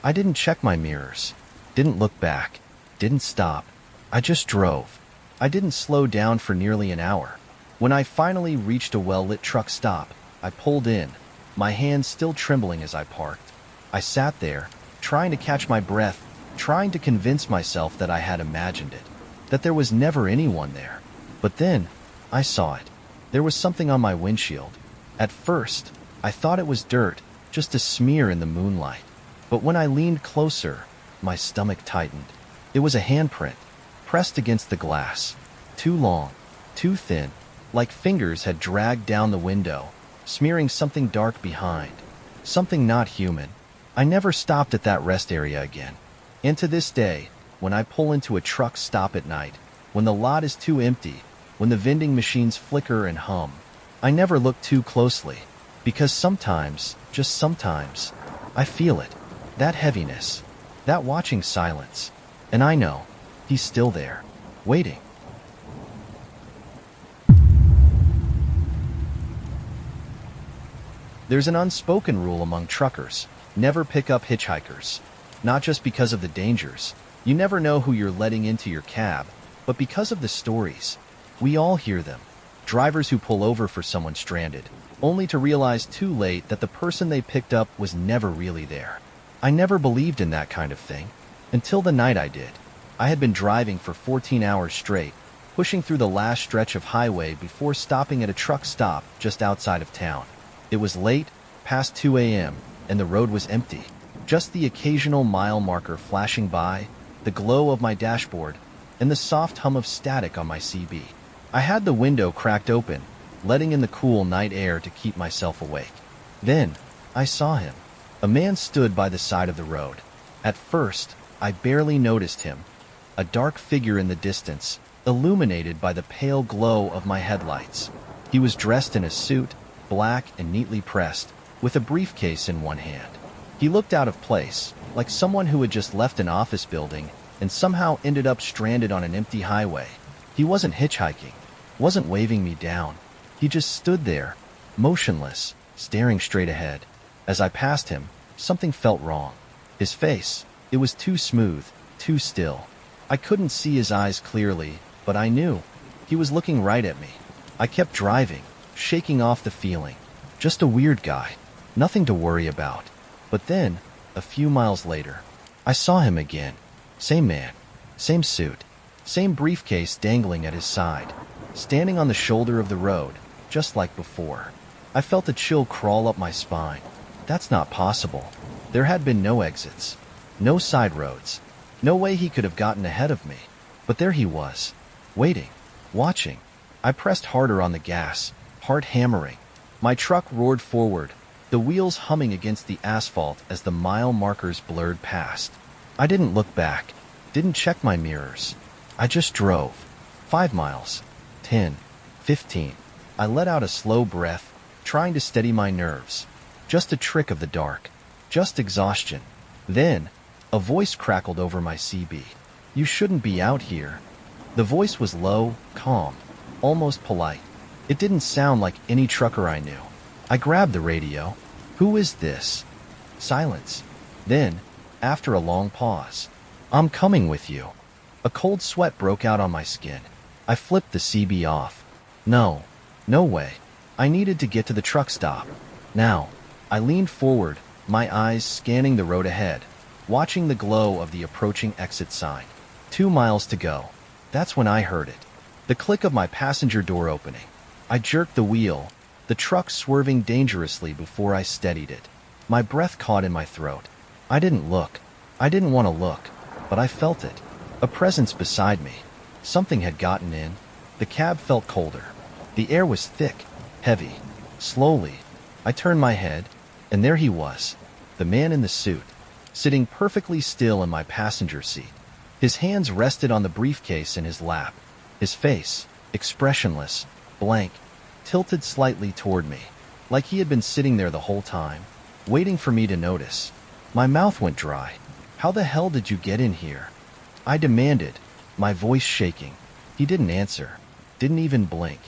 I didn't check my mirrors, didn't look back, didn't stop. I just drove. I didn't slow down for nearly an hour. When I finally reached a well-lit truck stop, I pulled in, my hands still trembling as I parked. I sat there, trying to catch my breath, trying to convince myself that I had imagined it, that there was never anyone there. But then, I saw it. There was something on my windshield. At first, I thought it was dirt, just a smear in the moonlight. But when I leaned closer, my stomach tightened. It was a handprint, pressed against the glass. Too long, too thin, like fingers had dragged down the window, smearing something dark behind. Something not human. I never stopped at that rest area again. And to this day, when I pull into a truck stop at night, when the lot is too empty, when the vending machines flicker and hum, I never look too closely, because sometimes, just sometimes, I feel it, that heaviness, that watching silence, and I know he's still there, waiting. There's an unspoken rule among truckers: never pick up hitchhikers. Not just because of the dangers, you never know who you're letting into your cab, but because of the stories. We all hear them. Drivers who pull over for someone stranded, only to realize too late that the person they picked up was never really there. I never believed in that kind of thing, until the night I did. I had been driving for 14 hours straight, pushing through the last stretch of highway before stopping at a truck stop just outside of town. It was late, past 2 a.m., and the road was empty. Just the occasional mile marker flashing by, the glow of my dashboard, and the soft hum of static on my CB. I had the window cracked open, letting in the cool night air to keep myself awake. Then, I saw him. A man stood by the side of the road. At first, I barely noticed him. A dark figure in the distance, illuminated by the pale glow of my headlights. He was dressed in a suit, black and neatly pressed, with a briefcase in one hand. He looked out of place, like someone who had just left an office building and somehow ended up stranded on an empty highway. He wasn't hitchhiking, wasn't waving me down. He just stood there, motionless, staring straight ahead. As I passed him, something felt wrong. His face, it was too smooth, too still. I couldn't see his eyes clearly, but I knew. He was looking right at me. I kept driving, shaking off the feeling. Just a weird guy, nothing to worry about. But then, a few miles later, I saw him again. Same man, same suit, same briefcase dangling at his side, standing on the shoulder of the road, just like before. I felt a chill crawl up my spine. That's not possible. There had been no exits, no side roads, no way he could have gotten ahead of me. But there he was, waiting, watching. I pressed harder on the gas, heart hammering. My truck roared forward, the wheels humming against the asphalt as the mile markers blurred past. I didn't look back, didn't check my mirrors. I just drove. 5 miles, 10, 15. I let out a slow breath, trying to steady my nerves. Just a trick of the dark, just exhaustion. Then, a voice crackled over my CB. "You shouldn't be out here." The voice was low, calm, almost polite. It didn't sound like any trucker I knew. I grabbed the radio. "Who is this?" Silence. Then, after a long pause, "I'm coming with you." A cold sweat broke out on my skin. I flipped the CB off. No, no way. I needed to get to the truck stop. Now, I leaned forward, my eyes scanning the road ahead, watching the glow of the approaching exit sign. 2 miles to go. That's when I heard it. The click of my passenger door opening. I jerked the wheel, the truck swerving dangerously before I steadied it. My breath caught in my throat. I didn't look. I didn't want to look, but I felt it. A presence beside me. Something had gotten in. The cab felt colder. The air was thick, heavy. Slowly, I turned my head, and there he was, the man in the suit, sitting perfectly still in my passenger seat. His hands rested on the briefcase in his lap. His face, expressionless, blank, tilted slightly toward me, like he had been sitting there the whole time, waiting for me to notice. My mouth went dry. "How the hell did you get in here?" I demanded, my voice shaking. He didn't answer, didn't even blink.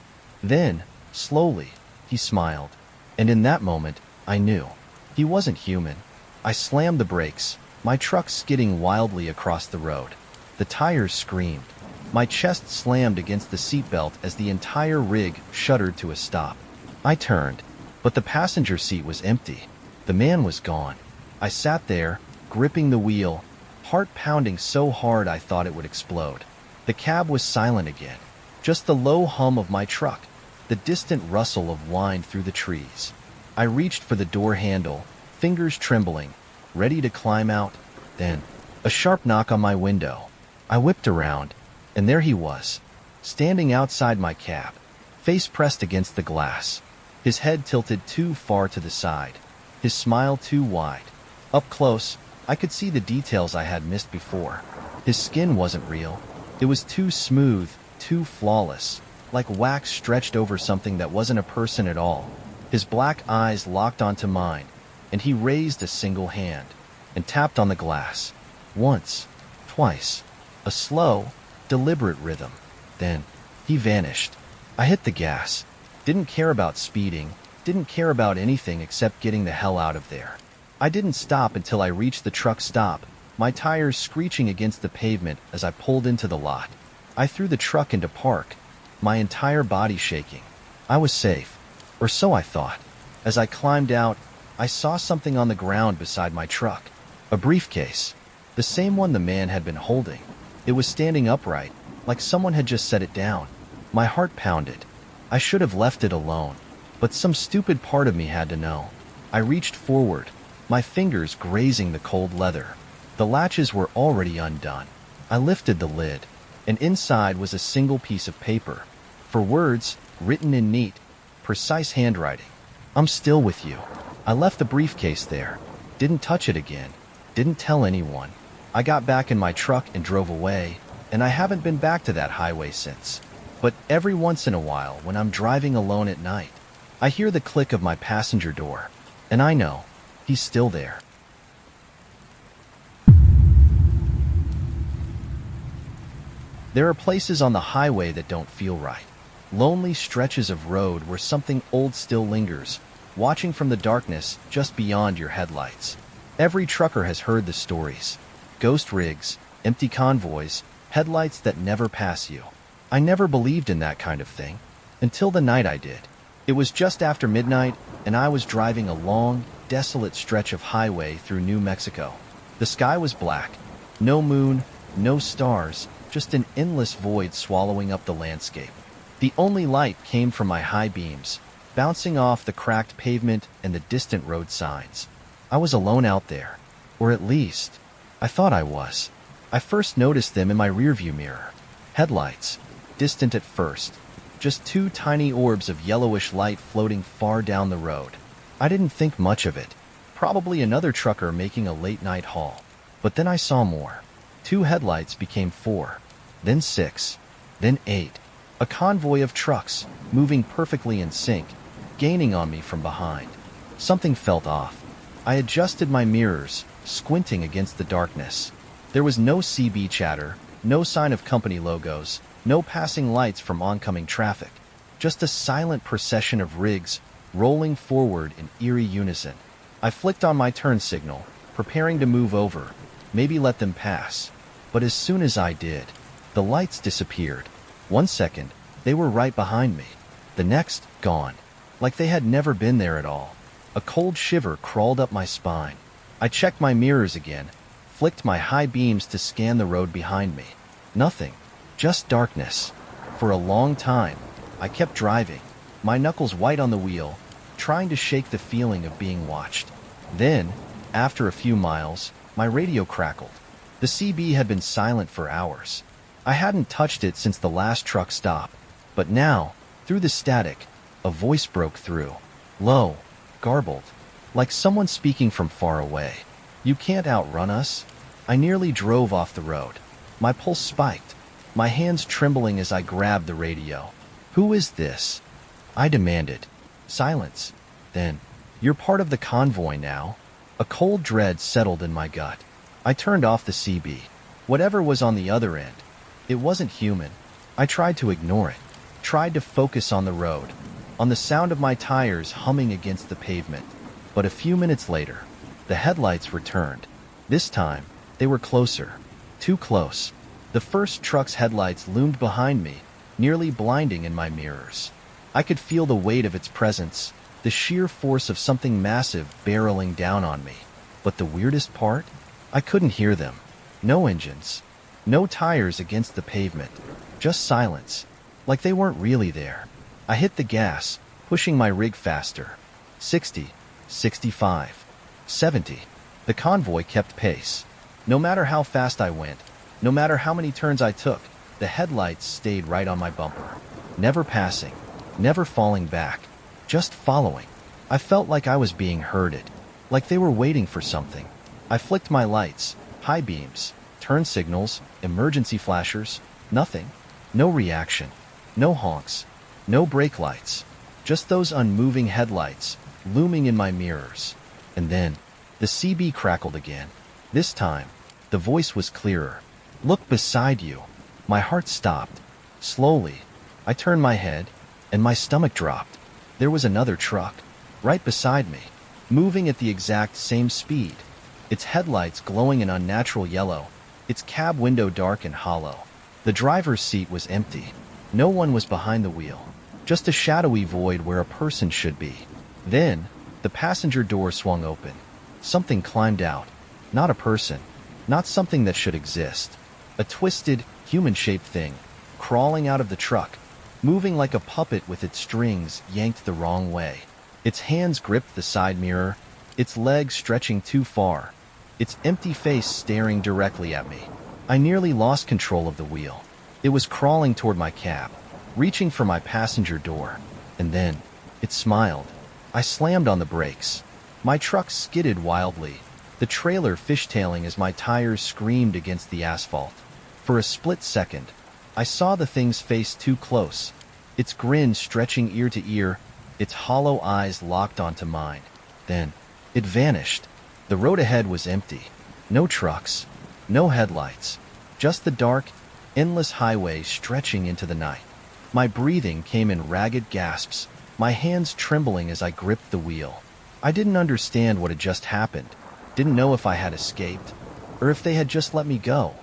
Then, slowly, he smiled. And in that moment, I knew. He wasn't human. I slammed the brakes, my truck skidding wildly across the road. The tires screamed. My chest slammed against the seatbelt as the entire rig shuddered to a stop. I turned, but the passenger seat was empty. The man was gone. I sat there, gripping the wheel, heart pounding so hard I thought it would explode. The cab was silent again, just the low hum of my truck, the distant rustle of wind through the trees. I reached for the door handle, fingers trembling, ready to climb out. Then, a sharp knock on my window. I whipped around, and there he was, standing outside my cab, face pressed against the glass, his head tilted too far to the side, his smile too wide. Up close, I could see the details I had missed before. His skin wasn't real. It was too smooth, too flawless, like wax stretched over something that wasn't a person at all. His black eyes locked onto mine, and he raised a single hand and tapped on the glass. Once, twice, a slow, deliberate rhythm. Then, he vanished. I hit the gas. Didn't care about speeding, didn't care about anything except getting the hell out of there. I didn't stop until I reached the truck stop, my tires screeching against the pavement as I pulled into the lot. I threw the truck into park, my entire body shaking. I was safe, or so I thought. As I climbed out, I saw something on the ground beside my truck. A briefcase, the same one the man had been holding. It was standing upright, like someone had just set it down. My heart pounded. I should have left it alone, but some stupid part of me had to know. I reached forward, my fingers grazing the cold leather. The latches were already undone. I lifted the lid, and inside was a single piece of paper. For words, written in neat, precise handwriting. "I'm still with you." I left the briefcase there, didn't touch it again, didn't tell anyone. I got back in my truck and drove away, and I haven't been back to that highway since. But every once in a while, when I'm driving alone at night, I hear the click of my passenger door, and I know he's still there. There are places on the highway that don't feel right. Lonely stretches of road where something old still lingers, watching from the darkness just beyond your headlights. Every trucker has heard the stories. Ghost rigs, empty convoys, headlights that never pass you. I never believed in that kind of thing, until the night I did. It was just after midnight, and I was driving a long, desolate stretch of highway through New Mexico. The sky was black. No moon, no stars, just an endless void swallowing up the landscape. The only light came from my high beams, bouncing off the cracked pavement and the distant road signs. I was alone out there, or at least, I thought I was. I first noticed them in my rearview mirror. Headlights, distant at first, just two tiny orbs of yellowish light floating far down the road. I didn't think much of it. Probably another trucker making a late-night haul. But then I saw more. 2 headlights became 4, then 6, then 8. A convoy of trucks, moving perfectly in sync, gaining on me from behind. Something felt off. I adjusted my mirrors, squinting against the darkness. There was no CB chatter, no sign of company logos, no passing lights from oncoming traffic. Just a silent procession of rigs, rolling forward in eerie unison. I flicked on my turn signal, preparing to move over, maybe let them pass. But as soon as I did, the lights disappeared. 1 second, they were right behind me. The next, gone. Like they had never been there at all. A cold shiver crawled up my spine. I checked my mirrors again, flicked my high beams to scan the road behind me. Nothing. Just darkness. For a long time, I kept driving, my knuckles white on the wheel, trying to shake the feeling of being watched. Then, after a few miles, my radio crackled. The CB had been silent for hours. I hadn't touched it since the last truck stop, but now, through the static, a voice broke through. Low, garbled, like someone speaking from far away. You can't outrun us." I nearly drove off the road. My pulse spiked, my hands trembling as I grabbed the radio. "Who is this?" I demanded. Silence. Then, "You're part of the convoy now." A cold dread settled in my gut. I turned off the CB. Whatever was on the other end, it wasn't human. I tried to ignore it, tried to focus on the road, on the sound of my tires humming against the pavement. But a few minutes later, the headlights returned. This time, they were closer. Too close. The first truck's headlights loomed behind me, nearly blinding in my mirrors. I could feel the weight of its presence, the sheer force of something massive barreling down on me. But the weirdest part? I couldn't hear them. No engines. No tires against the pavement. Just silence. Like they weren't really there. I hit the gas, pushing my rig faster. 60, 65, 70. The convoy kept pace. No matter how fast I went, no matter how many turns I took, the headlights stayed right on my bumper. Never passing, never falling back, just following. I felt like I was being herded, like they were waiting for something. I flicked my lights, high beams, turn signals, emergency flashers, nothing. No reaction, no honks, no brake lights, just those unmoving headlights looming in my mirrors. And then, the CB crackled again. This time, the voice was clearer. "Look beside you." My heart stopped. Slowly, I turned my head, and my stomach dropped. There was another truck, right beside me, moving at the exact same speed. Its headlights glowing an unnatural yellow, its cab window dark and hollow. The driver's seat was empty. No one was behind the wheel, just a shadowy void where a person should be. Then, the passenger door swung open. Something climbed out. Not a person, not something that should exist. A twisted, human-shaped thing, crawling out of the truck, moving like a puppet with its strings yanked the wrong way. Its hands gripped the side mirror, its legs stretching too far, its empty face staring directly at me. I nearly lost control of the wheel. It was crawling toward my cab, reaching for my passenger door. And then, it smiled. I slammed on the brakes. My truck skidded wildly, the trailer fishtailing as my tires screamed against the asphalt. For a split second, I saw the thing's face too close, its grin stretching ear to ear, its hollow eyes locked onto mine. Then, it vanished. The road ahead was empty. No trucks, no headlights, just the dark, endless highway stretching into the night. My breathing came in ragged gasps, my hands trembling as I gripped the wheel. I didn't understand what had just happened, didn't know if I had escaped, or if they had just let me go.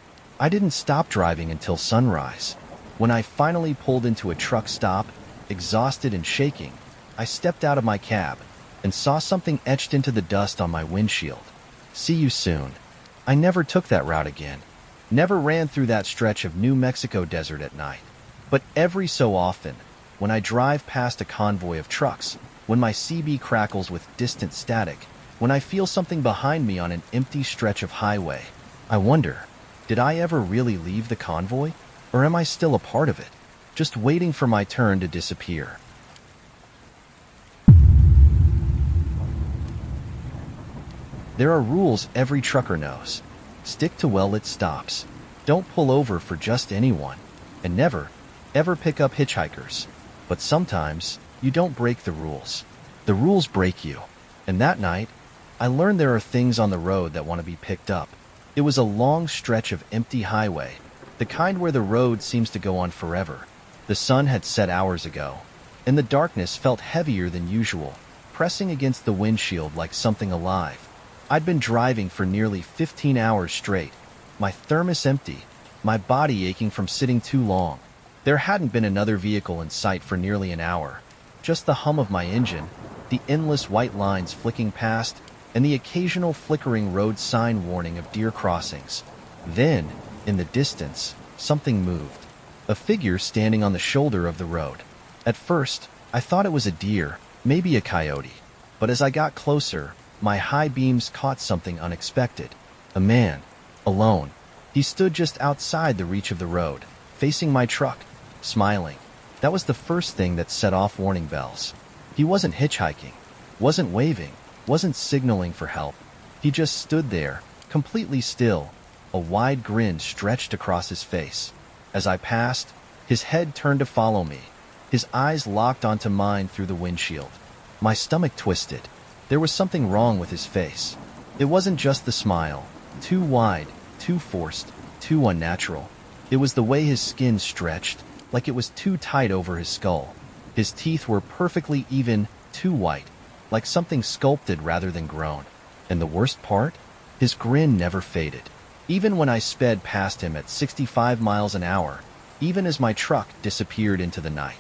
I didn't stop driving until sunrise. When I finally pulled into a truck stop, exhausted and shaking, I stepped out of my cab and saw something etched into the dust on my windshield. "See you soon." I never took that route again. Never ran through that stretch of New Mexico desert at night. But every so often, when I drive past a convoy of trucks, when my CB crackles with distant static, when I feel something behind me on an empty stretch of highway, I wonder, did I ever really leave the convoy? Or am I still a part of it, just waiting for my turn to disappear? There are rules every trucker knows. Stick to well-lit stops. Don't pull over for just anyone. And never, ever pick up hitchhikers. But sometimes, you don't break the rules. The rules break you. And that night, I learned there are things on the road that want to be picked up. It was a long stretch of empty highway, the kind where the road seems to go on forever. The sun had set hours ago, and the darkness felt heavier than usual, pressing against the windshield like something alive. I'd been driving for nearly 15 hours straight, my thermos empty, my body aching from sitting too long. There hadn't been another vehicle in sight for nearly an hour, just the hum of my engine, the endless white lines flicking past, and the occasional flickering road sign warning of deer crossings. Then, in the distance, something moved. A figure standing on the shoulder of the road. At first, I thought it was a deer, maybe a coyote. But as I got closer, my high beams caught something unexpected. A man, alone. He stood just outside the reach of the road, facing my truck, smiling. That was the first thing that set off warning bells. He wasn't hitchhiking, wasn't waving, wasn't signaling for help. He just stood there, completely still, a wide grin stretched across his face. As I passed, his head turned to follow me, his eyes locked onto mine through the windshield. My stomach twisted. There was something wrong with his face. It wasn't just the smile, too wide, too forced, too unnatural. It was the way his skin stretched, like it was too tight over his skull. His teeth were perfectly even, too white, like something sculpted rather than grown. And the worst part? His grin never faded. Even when I sped past him at 65 miles an hour, even as my truck disappeared into the night.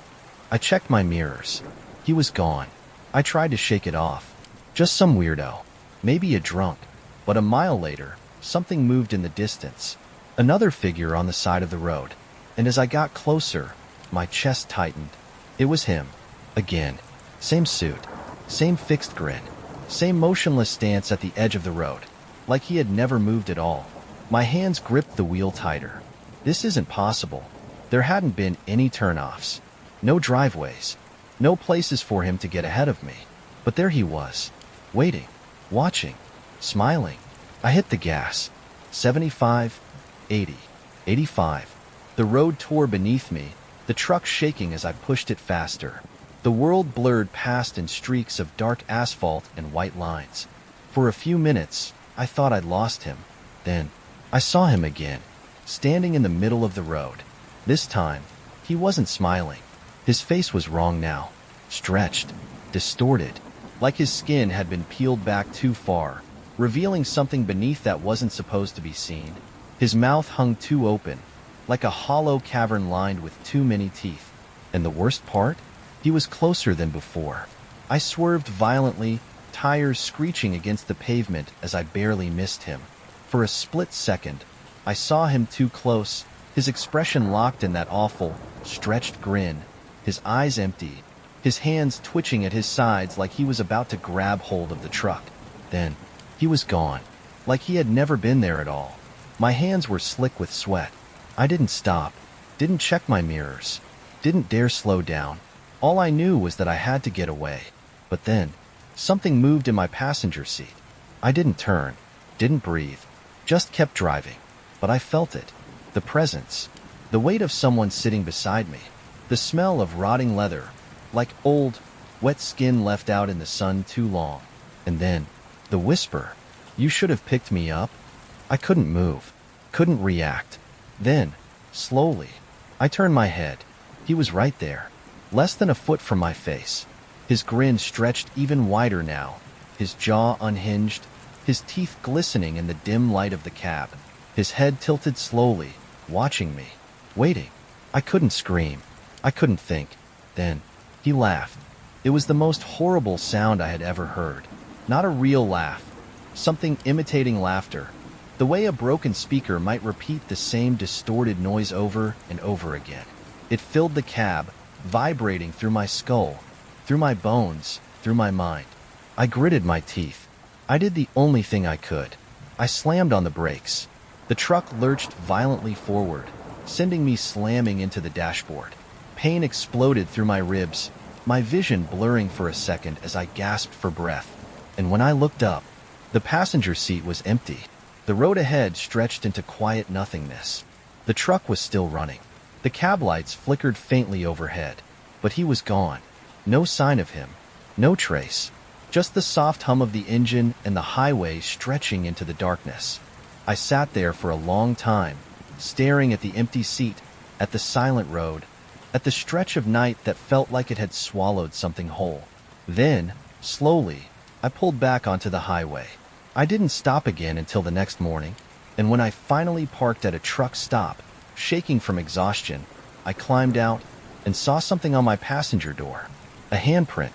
I checked my mirrors. He was gone. I tried to shake it off. Just some weirdo. Maybe a drunk. But a mile later, something moved in the distance. Another figure on the side of the road. And as I got closer, my chest tightened. It was him. Again. Same suit. Same fixed grin. Same motionless stance at the edge of the road. Like he had never moved at all. My hands gripped the wheel tighter. This isn't possible. There hadn't been any turnoffs. No driveways. No places for him to get ahead of me. But there he was. Waiting. Watching. Smiling. I hit the gas. 75. 80. 85. The road tore beneath me, the truck shaking as I pushed it faster. The world blurred past in streaks of dark asphalt and white lines. For a few minutes, I thought I'd lost him. Then, I saw him again, standing in the middle of the road. This time, he wasn't smiling. His face was wrong now. Stretched. Distorted. Like his skin had been peeled back too far, revealing something beneath that wasn't supposed to be seen. His mouth hung too open, like a hollow cavern lined with too many teeth. And the worst part? He was closer than before. I swerved violently, tires screeching against the pavement as I barely missed him. For a split second, I saw him too close, his expression locked in that awful, stretched grin, his eyes empty, his hands twitching at his sides like he was about to grab hold of the truck. Then, he was gone, like he had never been there at all. My hands were slick with sweat. I didn't stop, didn't check my mirrors, didn't dare slow down. All I knew was that I had to get away. But then, something moved in my passenger seat. I didn't turn, didn't breathe, just kept driving. But I felt it. The presence. The weight of someone sitting beside me. The smell of rotting leather, like old, wet skin left out in the sun too long. And then, the whisper. You should have picked me up. I couldn't move, couldn't react. Then, slowly, I turned my head. He was right there, less than a foot from my face. His grin stretched even wider now, his jaw unhinged, his teeth glistening in the dim light of the cab. His head tilted slowly, watching me, waiting. I couldn't scream. I couldn't think. Then, he laughed. It was the most horrible sound I had ever heard. Not a real laugh. Something imitating laughter. The way a broken speaker might repeat the same distorted noise over and over again. It filled the cab, vibrating through my skull, through my bones, through my mind. I gritted my teeth. I did the only thing I could. I slammed on the brakes. The truck lurched violently forward, sending me slamming into the dashboard. Pain exploded through my ribs, my vision blurring for a second as I gasped for breath. And when I looked up, the passenger seat was empty. The road ahead stretched into quiet nothingness. The truck was still running. The cab lights flickered faintly overhead, but he was gone. No sign of him. No trace. Just the soft hum of the engine and the highway stretching into the darkness. I sat there for a long time, staring at the empty seat, at the silent road, at the stretch of night that felt like it had swallowed something whole. Then, slowly, I pulled back onto the highway. I didn't stop again until the next morning, and when I finally parked at a truck stop, shaking from exhaustion, I climbed out and saw something on my passenger door. A handprint,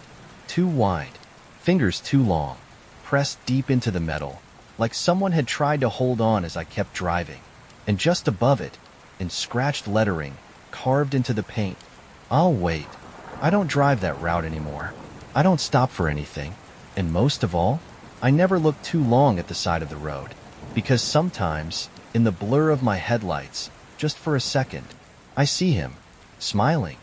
too wide, fingers too long, pressed deep into the metal, like someone had tried to hold on as I kept driving. And just above it, in scratched lettering, carved into the paint, "I'll wait. I don't drive that route anymore. I don't stop for anything. And most of all, I never look too long at the side of the road, because sometimes, in the blur of my headlights, just for a second, I see him, smiling,